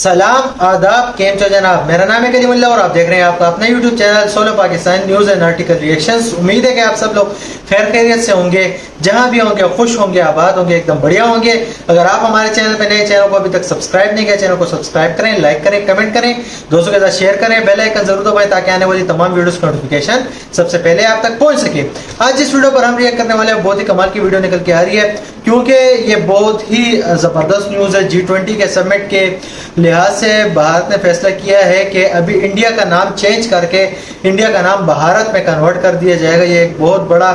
सलाम आदाब, केम चो जनाब। मेरा नाम है कदीमुल्लाह और आप देख रहे हैं आपका अपना YouTube channel solo Pakistan news and article reactions. उम्मीद है कि आप सब लोग खैर खैरियत से होंगे, जहां भी होंगे खुश होंगे, आबाद होंगे, एकदम बढ़िया होंगे। अगर आप हमारे चैनल पे नए, चैनल को अभी तक सब्सक्राइब नहीं किया, चैनल को सब्सक्राइब करें, लाइक करें, कमेंट करें, दोस्तों के साथ शेयर करें, बेल आइकन जरूर दबाएं ताकि आने वाली तमाम वीडियोस की नोटिफिकेशन सबसे पहले आप तक पहुंच सके। आज जिस वीडियो पर हम रिएक्ट करने वाले हैं बहुत ही कमाल की वीडियो निकल के आ रही है, क्योंकि ये बहुत ही जबरदस्त न्यूज़ है। G20 के समिट के लिहाज से भारत ने फैसला किया है कि अभी इंडिया का नाम चेंज करके इंडिया का नाम भारत में कन्वर्ट कर दिया जाएगा। ये एक बहुत बड़ा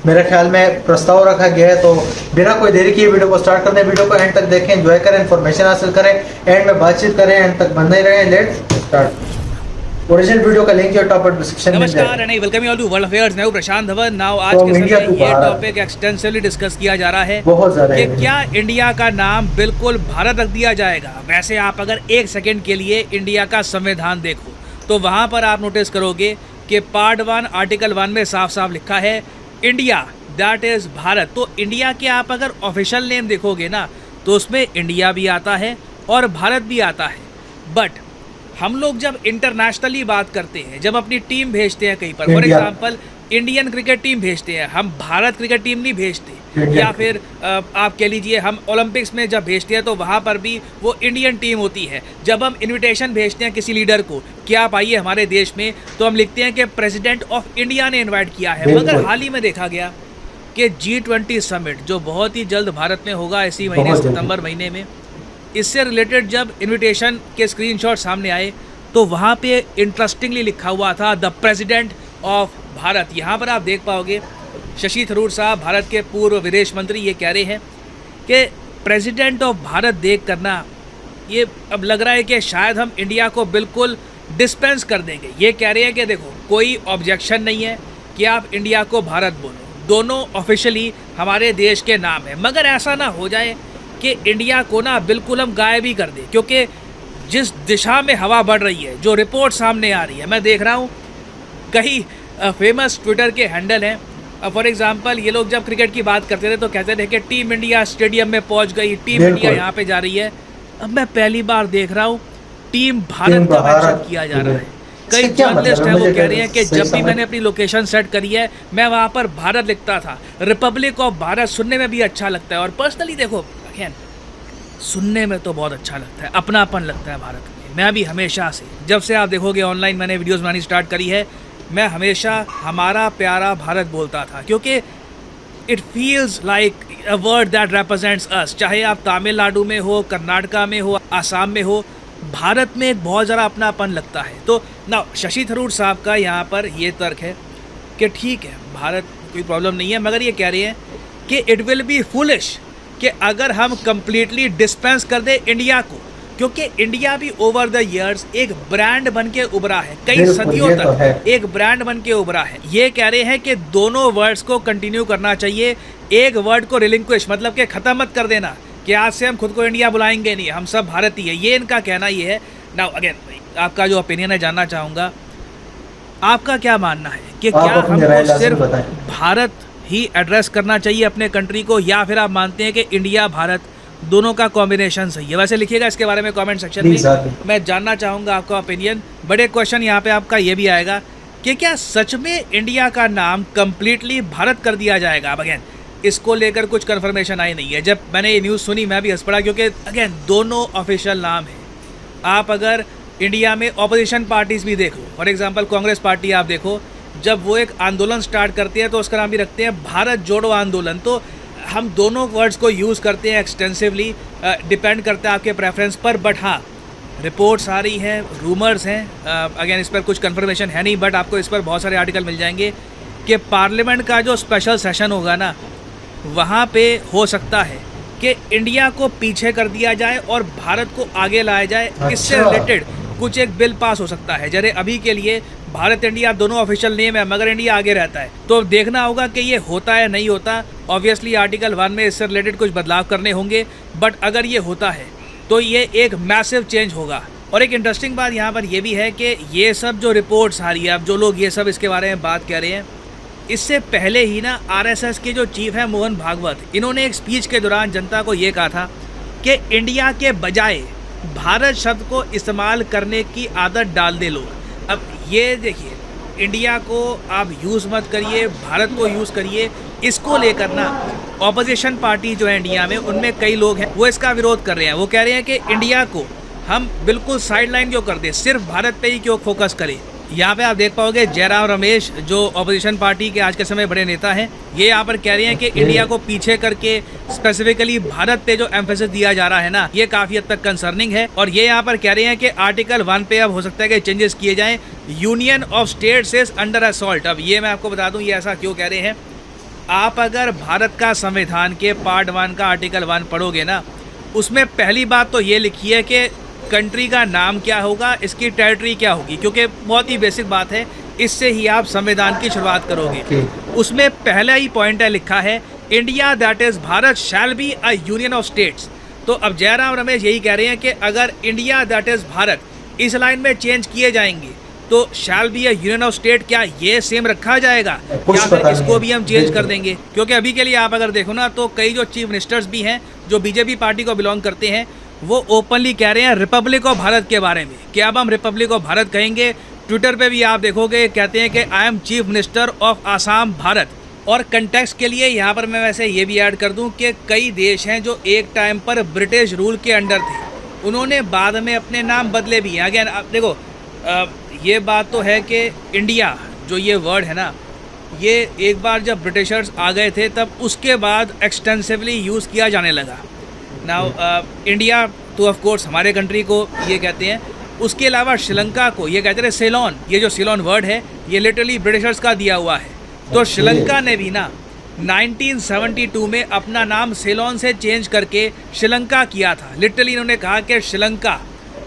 मेरे ख्याल में प्रस्ताव रखा गया है। तो बिना कोई देरी किए वीडियो को स्टार्ट करते हैं। वीडियो को एंड तक देखें, एंजॉय करें, इन्फॉर्मेशन हासिल करें, एंड में बातचीत करें, एंड तक बंद नहीं रहें। Let's start. ओरिजिनल वीडियो का लिंक योर टॉप डिस्क्रिप्शन में है। नमस्कार and welcome you all to world affairs. मैं हूं प्रशांत धवन। नाउ आज के समय ये टॉपिक एक्सटेंसिवली डिस्कस किया जा रहा है कि क्या इंडिया का नाम बिल्कुल भारत रख दिया जाएगा। वैसे आप अगर एक सेकंड के लिए इंडिया का संविधान देखो तो वहां पर आप नोटिस करोगे कि पार्ट 1 आर्टिकल 1 में साफ साफ लिखा है इंडिया, दैट इज भारत। तो इंडिया के आप अगर ऑफिशियल नेम देखोगे ना तो उसमें इंडिया भी आता है और भारत भी आता है। बट हम लोग जब इंटरनेशनली बात करते हैं, जब अपनी टीम भेजते हैं कहीं पर, for example Indian cricket team भेजते हैं, हम भारत क्रिकेट टीम नहीं भेजते। या फिर आप कह लीजिए हम ओलंपिक्स में जब भेजते हैं तो वहाँ पर भी वो इंडियन टीम होती है। जब हम इनविटेशन भेजते हैं किसी लीडर को कि आप आइए हमारे देश में, तो हम लिखते हैं कि प्रेसिडेंट ऑफ इंडिया ने इन्वाइट किया है। मगर हाल ही में देखा गया कि G20 समिट जो बहुत ही जल्द भारत में होगा, इसी महीने सितंबर महीने में, इससे रिलेटेड जब इनविटेशन के स्क्रीनशॉट सामने आए तो वहाँ पे इंटरेस्टिंगली लिखा हुआ था द प्रेसिडेंट ऑफ भारत। यहाँ पर आप देख पाओगे शशि थरूर साहब, भारत के पूर्व विदेश मंत्री, ये कह रहे हैं कि प्रेसिडेंट ऑफ भारत देख करना, ये अब लग रहा है कि शायद हम इंडिया को बिल्कुल डिस्पेंस कर देंगे। ये कह रहे हैं कि देखो कोई ऑब्जेक्शन नहीं है कि आप इंडिया को भारत बोलो, दोनों ऑफिशियली हमारे देश के नाम है, मगर ऐसा ना हो जाए कि इंडिया को ना बिल्कुल हम गायब ही कर दें। क्योंकि जिस दिशा में हवा बढ़ रही है, जो रिपोर्ट सामने आ रही है, मैं देख रहा हूँ कई फेमस ट्विटर के हैंडल हैं। फॉर एग्जांपल ये लोग जब क्रिकेट की बात करते थे तो कहते थे कि टीम इंडिया स्टेडियम में पहुंच गई, टीम इंडिया यहाँ पे जा रही है। अब मैं पहली बार देख रहा हूँ टीम भारत का मेंशन किया जा रहा है। कई जर्नलिस्ट हैं वो कह रहे हैं कि जब भी मैंने अपनी लोकेशन सेट करी है मैं वहाँ पर भारत लिखता था। रिपब्लिक ऑफ भारत सुनने में भी अच्छा लगता है, और पर्सनली देखो सुनने में तो बहुत अच्छा लगता है, अपनापन लगता है भारत में। मैं भी हमेशा से, जब से आप देखोगे ऑनलाइन मैंने वीडियोस बनानी स्टार्ट करी है, मैं हमेशा हमारा प्यारा भारत बोलता था, क्योंकि it feels like a word that represents us. चाहे आप तमिलनाडु में हो, कर्नाटका में हो, आसाम में हो, भारत में एक बहुत ज़्यादा अपनापन लगता है। तो ना शशि थरूर साहब का यहाँ पर ये तर्क है कि ठीक है भारत कोई प्रॉब्लम नहीं है, मगर ये कह रहे हैं कि इट विल बी फुलिश कि अगर हम कंप्लीटली डिस्पेंस कर दें इंडिया को, क्योंकि इंडिया भी ओवर द इयर्स एक ब्रांड बन के उभरा है, कई सदियों तक एक ब्रांड बन के उभरा है। ये कह रहे हैं कि दोनों वर्ड्स को कंटिन्यू करना चाहिए, एक वर्ड को रिलिंक्विश, मतलब कि ख़त्म मत कर देना कि आज से हम खुद को इंडिया बुलाएंगे नहीं, हम सब भारतीय है। ये इनका कहना ये है। नाउ अगेन आपका जो ओपिनियन है जानना चाहूँगा, आपका क्या मानना है कि क्या हमको सिर्फ भारत ही एड्रेस करना चाहिए अपने कंट्री को, या फिर आप मानते हैं कि इंडिया भारत दोनों का कॉम्बिनेशन सही है? वैसे लिखिएगा इसके बारे में कमेंट सेक्शन में, मैं जानना चाहूँगा आपका ओपिनियन। बड़े क्वेश्चन यहाँ पे आपका ये भी आएगा कि क्या सच में इंडिया का नाम कम्प्लीटली भारत कर दिया जाएगा? अब अगेन इसको लेकर कुछ कन्फर्मेशन आई नहीं है। जब मैंने ये न्यूज़ सुनी मैं भी हंस पड़ा, क्योंकि अगेन दोनों ऑफिशियल नाम है। आप अगर इंडिया में ऑपोजिशन पार्टीज़ भी देख लो, फॉर एग्जाम्पल कांग्रेस पार्टी आप देखो, जब वो एक आंदोलन स्टार्ट करते हैं तो उसका नाम भी रखते हैं भारत जोड़ो आंदोलन। तो हम दोनों वर्ड्स को यूज़ करते हैं एक्सटेंसिवली, डिपेंड करता है आपके प्रेफरेंस पर। बट हाँ, रिपोर्ट्स आ रही हैं, रूमर्स हैं, अगेन इस पर कुछ कंफर्मेशन है नहीं, बट आपको इस पर बहुत सारे आर्टिकल मिल जाएंगे कि पार्लियामेंट का जो स्पेशल सेशन होगा ना, वहाँ पे हो सकता है कि इंडिया को पीछे कर दिया जाए और भारत को आगे लाया जाए। इससे रिलेटेड कुछ एक बिल पास हो सकता है। जैसे अभी के लिए भारत इंडिया दोनों ऑफिशियल नेम है, मगर इंडिया आगे रहता है, तो देखना होगा कि ये होता है नहीं होता। ऑब्वियसली आर्टिकल 1 में इससे रिलेटेड कुछ बदलाव करने होंगे, बट अगर ये होता है तो ये एक मैसिव चेंज होगा। और एक इंटरेस्टिंग बात यहाँ पर यह भी है कि ये सब जो रिपोर्ट्स आ रही है, अब जो लोग ये सब इसके बारे में बात कह रहे हैं, इससे पहले ही ना आरएसएस के जो चीफ हैं मोहन भागवत, इन्होंने एक स्पीच के दौरान जनता को ये कहा था कि इंडिया के बजाय भारत शब्द को इस्तेमाल करने की आदत डाल दे लोग। अब ये देखिए, इंडिया को आप यूज़ मत करिए, भारत को यूज़ करिए। इसको लेकर ना ऑपोजिशन पार्टी जो है इंडिया में, उनमें कई लोग हैं वो इसका विरोध कर रहे हैं। वो कह रहे हैं कि इंडिया को हम बिल्कुल साइडलाइन क्यों कर दें, सिर्फ भारत पे ही क्यों फोकस करें। यहाँ पे आप देख पाओगे जयराम रमेश जो ऑपोजिशन पार्टी के आज के समय बड़े नेता हैं, ये यहाँ पर कह रहे हैं कि इंडिया को पीछे करके स्पेसिफिकली भारत पे जो एम्फेसिस दिया जा रहा है ना, ये काफ़ी हद तक कंसर्निंग है। और ये यहाँ पर कह रहे हैं कि आर्टिकल 1 पे अब हो सकता है कि चेंजेस किए जाएं। Union of states is under assault. अब ये मैं आपको बता दूँ ये ऐसा क्यों कह रहे हैं। आप अगर भारत का संविधान के पार्ट 1 का आर्टिकल 1 पढ़ोगे ना, उसमें पहली बात तो ये लिखी है कि कंट्री का नाम क्या होगा, इसकी टेरिटरी क्या होगी, क्योंकि बहुत ही बेसिक बात है, इससे ही आप संविधान की शुरुआत करोगे। उसमें पहला ही पॉइंट है, लिखा है India that is Bharat shall be a union of states. तो अब जयराम रमेश यही कह रहे हैं कि अगर इंडिया दैट इज भारत इस लाइन में चेंज किए जाएंगे तो shall be a union of state, क्या ये सेम रखा जाएगा या फिर इसको भी हम चेंज कर देंगे। क्योंकि अभी के लिए आप अगर देखो ना, तो कई जो चीफ मिनिस्टर्स भी हैं जो बीजेपी पार्टी को बिलोंग करते हैं, वो ओपनली कह रहे हैं रिपब्लिक ऑफ भारत के बारे में कि अब हम रिपब्लिक ऑफ भारत कहेंगे। ट्विटर पे भी आप देखोगे कहते हैं कि I am chief minister of Assam Bharat. और कंटेक्स्ट के लिए यहाँ पर मैं वैसे ये भी ऐड कर दूँ कि कई देश हैं जो एक टाइम पर ब्रिटिश रूल के अंडर थे, उन्होंने बाद में अपने नाम बदले भी हैं। अगेन आप देखो, ये बात तो है कि इंडिया जो ये वर्ड है ना, ये एक बार जब ब्रिटिशर्स आ गए थे तब उसके बाद एक्सटेंसिवली यूज़ किया जाने लगा। नाउ इंडिया तो ऑफ कोर्स हमारे कंट्री को ये कहते हैं, उसके अलावा श्रीलंका को ये कहते हैं सेलोन। ये जो सेलोन वर्ड है ये लिटरली ब्रिटिशर्स का दिया हुआ है। तो श्रीलंका ने भी ना 1972 में अपना नाम सेलोन से चेंज करके श्रीलंका किया था। लिटरली इन्होंने कहा कि श्रीलंका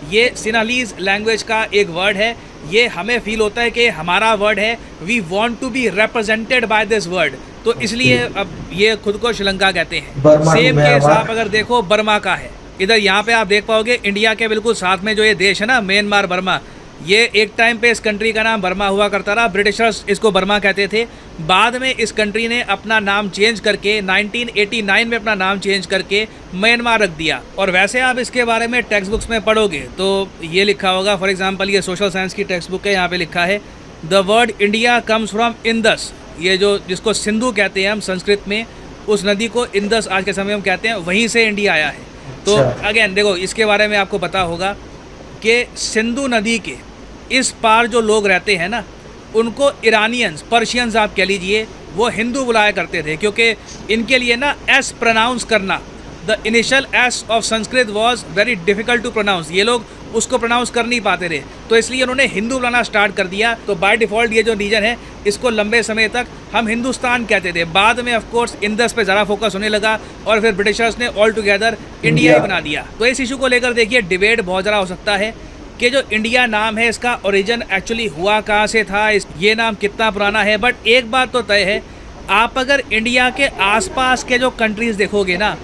ये सिनालीज लैंग्वेज का एक वर्ड है, ये हमें फील होता है कि हमारा वर्ड है, we want to be represented by this word. तो इसलिए अब ये खुद को श्रीलंका कहते हैं। सेम केस आप अगर देखो बर्मा का है। इधर यहाँ पे आप देख पाओगे इंडिया के बिल्कुल साथ में जो ये देश है ना, म्यांमार बर्मा, ये एक टाइम पे इस कंट्री का नाम बर्मा हुआ करता रहा। ब्रिटिशर्स इसको बर्मा कहते थे। बाद में इस कंट्री ने अपना नाम चेंज करके 1989 में अपना नाम चेंज करके म्यांमार रख दिया। और वैसे आप इसके बारे में टेक्स्ट बुक्स में पढ़ोगे तो ये लिखा होगा, फॉर एग्जांपल ये सोशल साइंस की टेक्स्ट बुक है, यहाँ पे लिखा है the word India comes from Indus. ये जो जिसको सिंधु कहते हैं हम संस्कृत में, उस नदी को इंदस आज के समय हम कहते हैं, वहीं से इंडिया आया है। तो अगेन देखो, इसके बारे में आपको पता होगा कि सिंधु नदी के इस पार जो लोग रहते हैं ना, उनको इरानियंस, पर्शियंस आप कह लीजिए, वो हिंदू बुलाया करते थे, क्योंकि इनके लिए ना एस प्रोनाउंस करना, the initial S of Sanskrit was very difficult to pronounce. ये लोग उसको प्रोनाउंस कर नहीं पाते थे, तो इसलिए उन्होंने हिंदू बुलाना स्टार्ट कर दिया। तो बाय डिफ़ॉल्ट ये जो रीजन है, इसको लंबे समय तक हम हिंदुस्तान कहते थे। बाद में ऑफ कोर्स इंदस पे ज़्यादा फोकस होने लगा और फिर ब्रिटिशर्स ने ऑल टुगेदर इंडिया ही बना दिया। तो इस इशू को लेकर देखिए डिबेट बहुत ज़्यादा हो सकता है कि जो इंडिया नाम है इसका ओरिजिन एक्चुअली हुआ कहाँ से था, ये नाम कितना पुराना है। बट एक बात तो तय है, आप अगर इंडिया के आसपास के जो कंट्रीज़ देखोगे ना,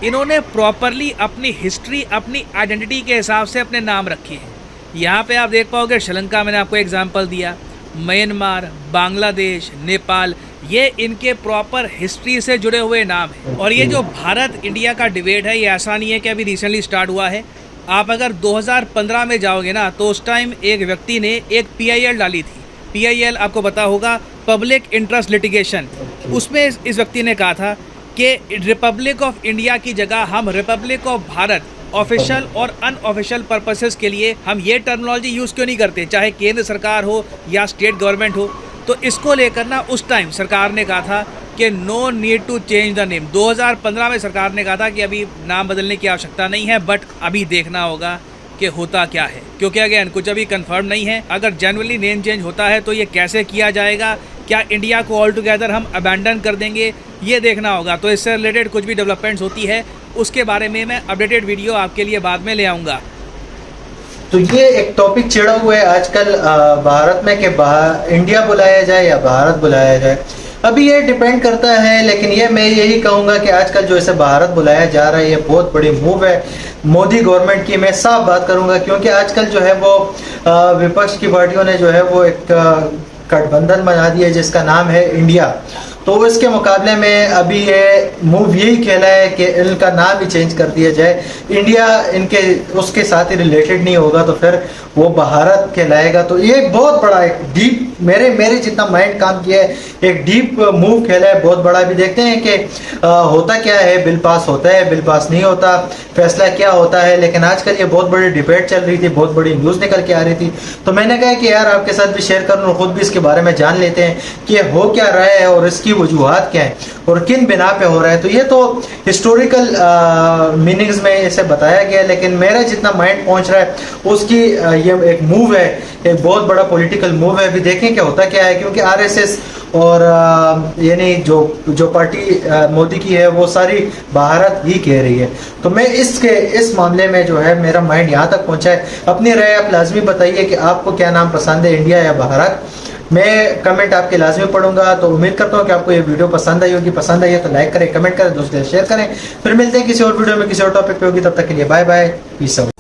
इन्होंने प्रॉपरली अपनी हिस्ट्री, अपनी आइडेंटिटी के हिसाब से अपने नाम रखे हैं। यहाँ पे आप देख पाओगे श्रीलंका, मैंने आपको एग्जांपल दिया, म्यांमार, बांग्लादेश, नेपाल, ये इनके प्रॉपर हिस्ट्री से जुड़े हुए नाम हैं। और ये जो भारत इंडिया का डिबेट है, ये ऐसा नहीं है कि अभी रिसेंटली स्टार्ट हुआ है। आप अगर 2015 में जाओगे ना, तो उस टाइम एक व्यक्ति ने एक PIL डाली थी। PIL आपको पता होगा, पब्लिक इंटरेस्ट लिटिगेशन। उसमें इस व्यक्ति ने कहा था कि रिपब्लिक ऑफ इंडिया की जगह हम रिपब्लिक ऑफ भारत ऑफिशियल और अनऑफिशियल पर्पसेस के लिए हम ये टर्मिनोलॉजी यूज़ क्यों नहीं करते, चाहे केंद्र सरकार हो या स्टेट गवर्नमेंट हो। तो इसको लेकर ना उस टाइम सरकार ने कहा था कि no need to change the name. 2015 में सरकार ने कहा था कि अभी नाम बदलने की आवश्यकता नहीं है, बट अभी देखना होगा कि होता क्या है, क्योंकि अगेन कुछ अभी कंफर्म नहीं है। अगर जनरली नेम चेंज होता है तो ये कैसे किया जाएगा, क्या इंडिया को ऑल टुगेदर हम अबैंडन कर देंगे, ये देखना होगा। तो इससे रिलेटेड कुछ भी डेवलपमेंट्स होती है उसके बारे में मैं अपडेटेड वीडियो आपके लिए बाद में ले आऊँगा। तो ये एक टॉपिक छिड़ा हुआ है आजकल भारत में कि इंडिया बुलाया जाए या भारत बुलाया जाए। अभी ये डिपेंड करता है, लेकिन ये मैं यही कहूँगा कि आजकल जो इसे भारत बुलाया जा रहा है, ये बहुत बड़ी मूव है मोदी गवर्नमेंट की। मैं साफ बात करूँगा, क्योंकि आजकल जो है वो विपक्ष की पार्टियों ने जो है वो एक गठबंधन बना दिया जिसका नाम है इंडिया। तो इसके मुकाबले में अभी ये मूव यही खेला है कि इनका नाम ही चेंज कर दिया जाए, इंडिया इनके उसके साथ ही रिलेटेड नहीं होगा तो फिर वो भारत कहलाएगा। तो ये एक बहुत बड़ा एक डीप मेरे जितना माइंड काम किया है, एक डीप मूव खेला है बहुत बड़ा। भी देखते हैं कि होता क्या है, बिल पास होता है, बिल पास नहीं होता, फैसला क्या होता है। लेकिन आजकल ये बहुत बड़ी डिबेट चल रही थी, बहुत बड़ी न्यूज़ निकल के आ रही थी, तो मैंने कहा कि यार आपके साथ भी शेयर करूँ, खुद भी इसके बारे में जान लेते हैं कि हो क्या रहा है और इसकी वजूहात क्या है और किन बिना पे हो रहा है। तो ये तो हिस्टोरिकल मीनिंग्स में इसे बताया गया है, लेकिन मेरा जितना माइंड पहुंच रहा है उसकी ये एक मूव है, एक बहुत बड़ा पॉलिटिकल मूव है। अभी देखें क्या होता क्या है, क्योंकि आरएसएस और यानी जो पार्टी मोदी की है वो सारी भारत ही कह रही है। तो मैं इस मामले में जो है मेरा माइंड यहाँ तक पहुँचा है। अपनी राय आप लाजमी बताइए कि आपको क्या नाम पसंद है, इंडिया या भारत। मैं कमेंट आपके लाजमी पढ़ूंगा। तो उम्मीद करता हूँ कि आपको ये वीडियो पसंद आई होगी। पसंद आई है तो लाइक करें, कमेंट करें, दोस्तों शेयर करें। फिर मिलते हैं किसी और वीडियो में किसी और टॉपिक पे होगी। तब तक के लिए बाय बाय, पीस आउट।